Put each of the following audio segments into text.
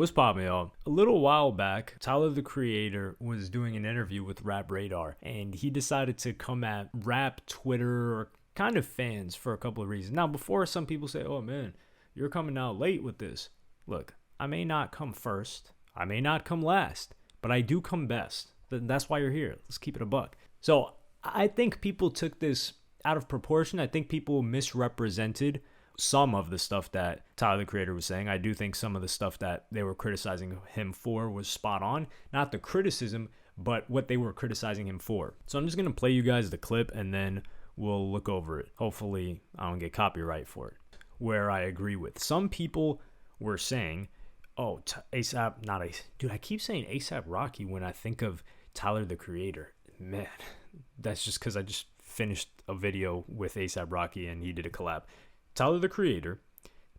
What's poppin', y'all? A little while back, Tyler the Creator was doing an interview with Rap Radar, and he decided to come at rap Twitter or kind of fans for a couple of reasons. Now, before some people say, oh man, you're coming out late with this. Look, I may not come first, I may not come last, but I do come best. That's why you're here. Let's keep it a buck. So I think people took this out of proportion. I think people misrepresented some of the stuff that Tyler the Creator was saying. I do think some of the stuff that they were criticizing him for was spot on. Not the criticism, but what they were criticizing him for. So I'm just going to play you guys the clip and then we'll look over it. Hopefully I don't get copyright for it. Where I agree with. Some people were saying, oh, ASAP, not ASAP. Dude, I keep saying ASAP Rocky when I think of Tyler the Creator. Man, that's just because I just finished a video with ASAP Rocky and he did a collab. Tyler the Creator,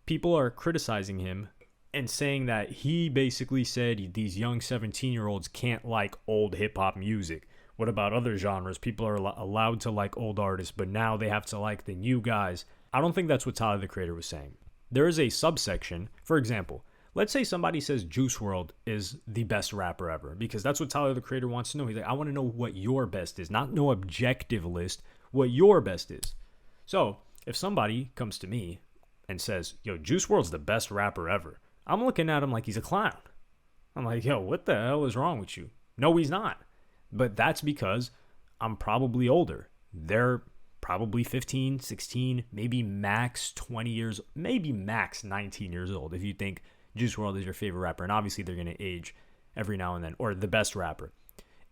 people are criticizing him and saying that he basically said these young 17-year-olds can't like old hip-hop music. What about other genres? People are allowed to like old artists, but now they have to like the new guys. I don't think that's what Tyler the Creator was saying. There is a subsection. For example, let's say somebody says Juice WRLD is the best rapper ever, because that's what Tyler the Creator wants to know. He's like, I want to know what your best is, not no objective list, what your best is. So if somebody comes to me and says, yo, Juice WRLD's the best rapper ever, I'm looking at him like he's a clown. I'm like, yo, what the hell is wrong with you? No, he's not. But that's because I'm probably older. They're probably 15, 16, maybe max 20 years, maybe max 19 years old if you think Juice WRLD is your favorite rapper. And obviously they're going to age every now and then, or the best rapper.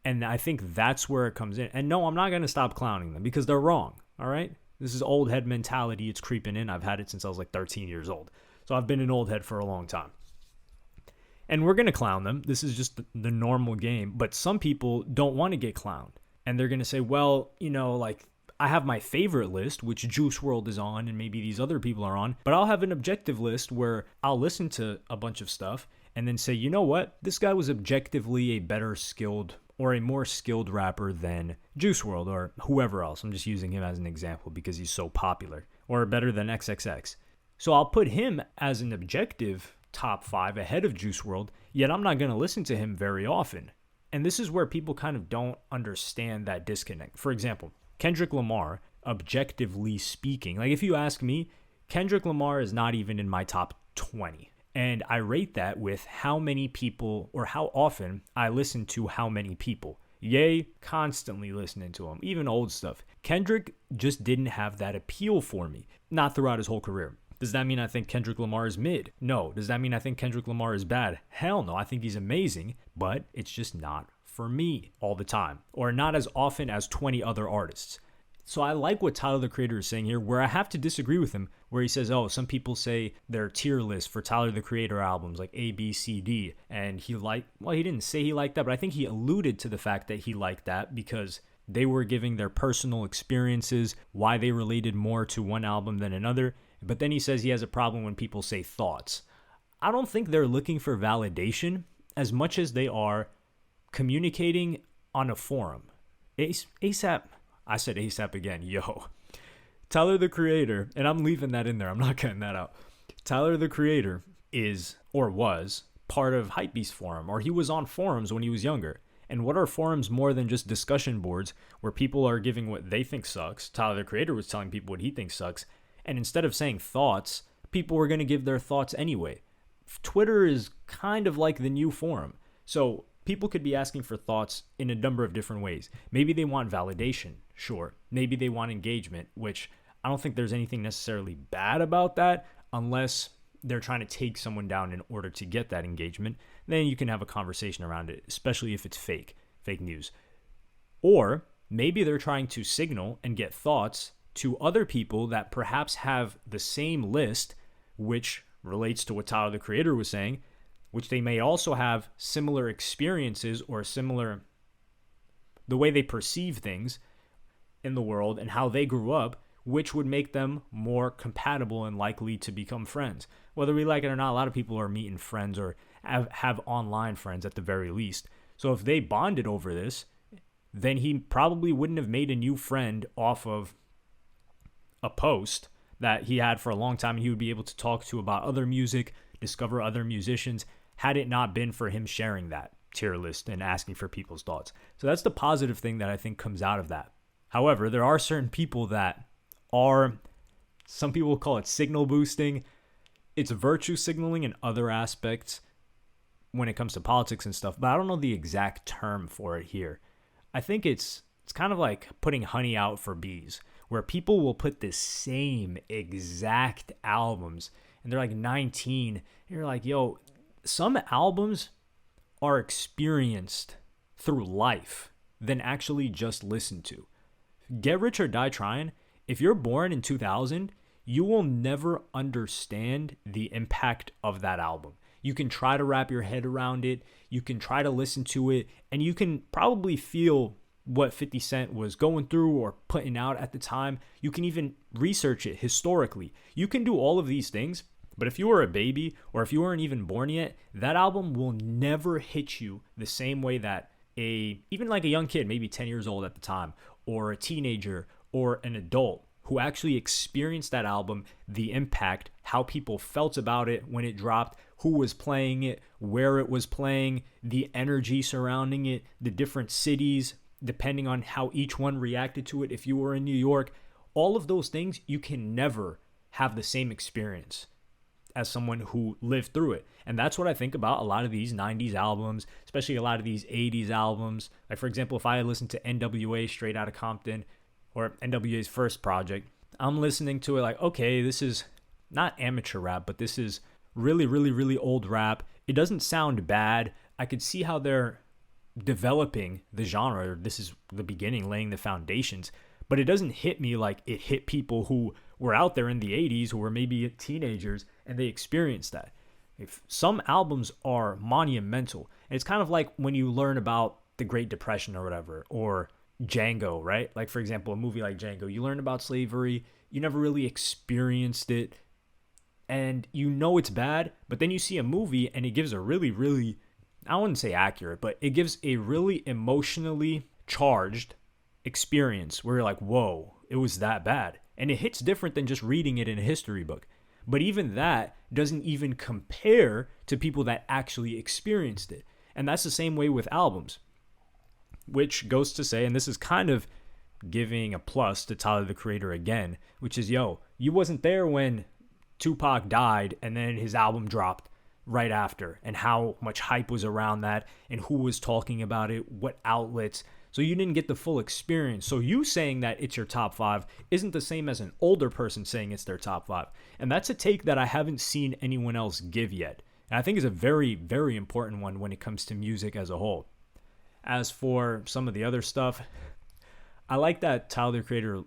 And I think that's where it comes in. And no, I'm not going to stop clowning them because they're wrong, all right? This is old head mentality. It's creeping in. I've had it since I was like 13 years old. So I've been an old head for a long time. And we're going to clown them. This is just the normal game. But some people don't want to get clowned. And they're going to say, well, you know, like I have my favorite list, which Juice WRLD is on and maybe these other people are on. But I'll have an objective list where I'll listen to a bunch of stuff and then say, you know what? This guy was objectively a better skilled or a more skilled rapper than Juice WRLD or whoever else. I'm just using him as an example because he's so popular. Or better than XXX. So I'll put him as an objective top 5 ahead of Juice WRLD, yet I'm not going to listen to him very often. And this is where people kind of don't understand that disconnect. For example, Kendrick Lamar, objectively speaking, like if you ask me, Kendrick Lamar is not even in my top 20. And I rate that with how many people or how often I listen to how many people. Ye, constantly listening to him, even old stuff. Kendrick just didn't have that appeal for me, not throughout his whole career. Does that mean I think Kendrick Lamar is mid? No. Does that mean I think Kendrick Lamar is bad? Hell no. I think he's amazing, but it's just not for me all the time, or not as often as 20 other artists. So I like what Tyler the Creator is saying here, where I have to disagree with him, where he says, oh, some people say their tier list for Tyler the Creator albums, like A, B, C, D. And he didn't say he liked that, but I think he alluded to the fact that he liked that because they were giving their personal experiences, why they related more to one album than another. But then he says he has a problem when people say thoughts. I don't think they're looking for validation as much as they are communicating on a forum. ASAP. I said ASAP again. Yo. Tyler the Creator, and I'm leaving that in there. I'm not cutting that out. Tyler the Creator is, or was, part of Hypebeast Forum, or he was on forums when he was younger. And what are forums more than just discussion boards where people are giving what they think sucks? Tyler the Creator was telling people what he thinks sucks. And instead of saying thoughts, people were going to give their thoughts anyway. Twitter is kind of like the new forum. So people could be asking for thoughts in a number of different ways. Maybe they want validation, sure. Maybe they want engagement, which I don't think there's anything necessarily bad about that unless they're trying to take someone down in order to get that engagement. Then you can have a conversation around it, especially if it's fake news. Or maybe they're trying to signal and get thoughts to other people that perhaps have the same list, which relates to what Tyler the Creator was saying, which they may also have similar experiences or similar, the way they perceive things in the world and how they grew up, which would make them more compatible and likely to become friends. Whether we like it or not, a lot of people are meeting friends or have online friends at the very least. So if they bonded over this, then he probably wouldn't have made a new friend off of a post that he had for a long time, and he would be able to talk to about other music, discover other musicians, had it not been for him sharing that tier list and asking for people's thoughts. So that's the positive thing that I think comes out of that. However, there are certain people that are, some people call it signal boosting. It's virtue signaling in other aspects when it comes to politics and stuff, but I don't know the exact term for it here. I think it's kind of like putting honey out for bees, where people will put the same exact albums and they're like 19 and you're like, yo, some albums are experienced through life than actually just listened to. Get Rich or Die Trying, if you're born in 2000, you will never understand the impact of that album. You can try to wrap your head around it. You can try to listen to it, and you can probably feel what 50 Cent was going through or putting out at the time. You can even research it historically. You can do all of these things, but if you were a baby or if you weren't even born yet, that album will never hit you the same way that even like a young kid, maybe 10 years old at the time, or a teenager or an adult who actually experienced that album, the impact, how people felt about it when it dropped, who was playing it, where it was playing, the energy surrounding it, the different cities, depending on how each one reacted to it. If you were in New York, all of those things, you can never have the same experience as someone who lived through it. And that's what I think about a lot of these 90s albums, especially a lot of these 80s albums. Like, for example, if I listened to NWA Straight Outta Compton, or NWA's first project, I'm listening to it like, okay, this is not amateur rap, but this is really, really, really old rap. It doesn't sound bad. I could see how they're developing the genre. This is the beginning, laying the foundations. But it doesn't hit me like it hit people who were out there in the 80s, who were maybe teenagers, and they experienced that. If some albums are monumental, and it's kind of like when you learn about the Great Depression or whatever, or Django, right? Like, for example, a movie like Django, you learn about slavery, you never really experienced it, and you know it's bad, but then you see a movie and it gives a really, really, I wouldn't say accurate, but it gives a really emotionally charged experience where you're like, whoa, it was that bad. And it hits different than just reading it in a history book. But even that doesn't even compare to people that actually experienced it. And that's the same way with albums. Which goes to say, and this is kind of giving a plus to Tyler the Creator again, which is, yo, you wasn't there when Tupac died and then his album dropped right after, and how much hype was around that and who was talking about it, what outlets. So you didn't get the full experience. So you saying that it's your top 5 isn't the same as an older person saying it's their top 5. And that's a take that I haven't seen anyone else give yet. And I think is a very, very important one when it comes to music as a whole. As for some of the other stuff, I like that Tyler the Creator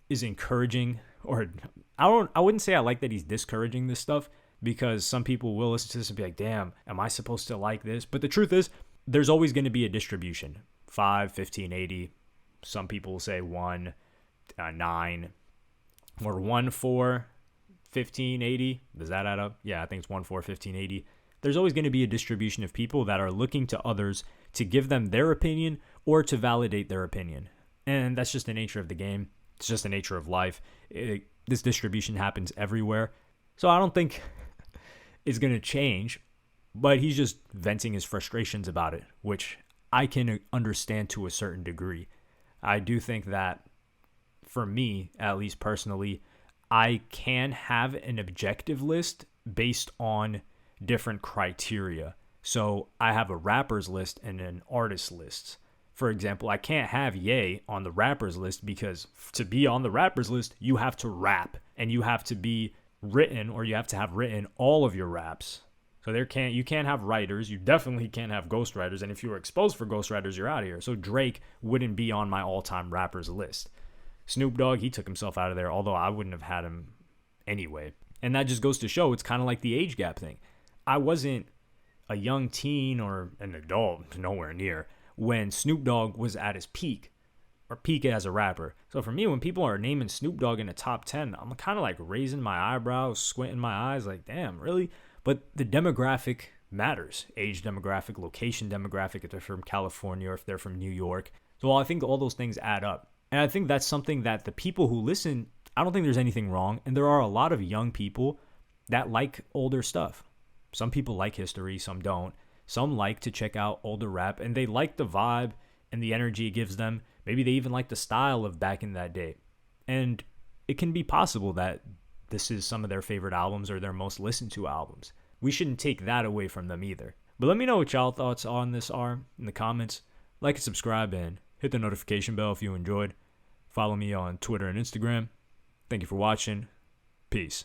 is encouraging, or I wouldn't say I like that he's discouraging this stuff, because some people will listen to this and be like, damn, am I supposed to like this? But the truth is, there's always going to be a distribution. 5, 15, 80. Some people will say 1, 9, or 1, 4, 15, 80. Does that add up? Yeah, I think it's 1, 4, 15, 80. There's always going to be a distribution of people that are looking to others to give them their opinion or to validate their opinion. And that's just the nature of the game. It's just the nature of life. This distribution happens everywhere. So I don't think it's going to change, but he's just venting his frustrations about it, which I can understand to a certain degree. I do think that for me, at least personally, I can have an objective list based on different criteria. So I have a rappers list and an artist list. For example, I can't have Ye on the rappers list because to be on the rappers list, you have to rap and you have to be written, or you have to have written all of your raps. So you can't have writers. You definitely can't have ghostwriters. And if you were exposed for ghostwriters, you're out of here. So Drake wouldn't be on my all-time rappers list. Snoop Dogg, he took himself out of there, although I wouldn't have had him anyway. And that just goes to show it's kind of like the age gap thing. I wasn't a young teen or an adult, nowhere near, when Snoop Dogg was at his peak, or peak as a rapper. So for me, when people are naming Snoop Dogg in the top 10, I'm kind of like raising my eyebrows, squinting my eyes, like, damn, really? But the demographic matters. Age demographic, location demographic, if they're from California or if they're from New York. So I think all those things add up. And I think that's something that the people who listen, I don't think there's anything wrong. And there are a lot of young people that like older stuff. Some people like history, some don't. Some like to check out older rap and they like the vibe and the energy it gives them. Maybe they even like the style of back in that day. And it can be possible that this is some of their favorite albums or their most listened to albums. We shouldn't take that away from them either. But let me know what y'all thoughts on this are in the comments. Like and subscribe and hit the notification bell if you enjoyed. Follow me on Twitter and Instagram. Thank you for watching. Peace.